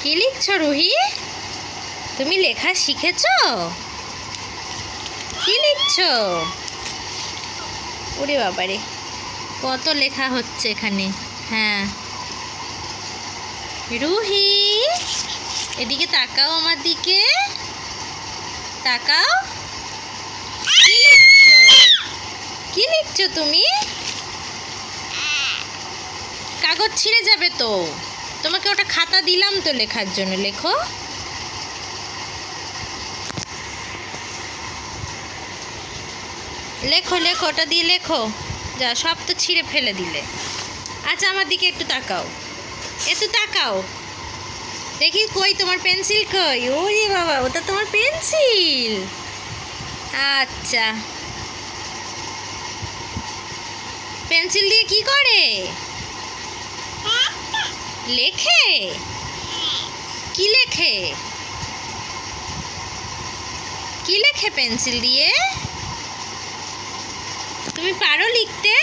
কি লিখছো রুহি? তুমি লেখা শিখেছো? কি লিখছো? ওরে বাবারে, কত লেখা হচ্ছে এখানে। হ্যাঁ রুহি, এদিকে তাকাও, আমার দিকে তাকাও। কি লিখছো? কি লিখছো তুমি? কাগজ ছিঁড়ে যাবে তো। তোমাকে ওটা খাতা দিলাম তো লেখার জন্য, লেখো। লেখো লেখো, ওটা দিয়ে লেখো। যা, সব তো ছিঁড়ে ফেলে দিলে। আচ্ছা আমার দিকে একটু তাকাও, একটু তাকাও দেখি, কই তোমার পেন্সিল কই? ওরে বাবা, ওটা তোমার পেন্সিল। আচ্ছা, পেন্সিল দিয়ে কি করে? লেখে? কি লেখে? কি লেখে পেন্সিল দিয়ে? তুমি পারো লিখতে?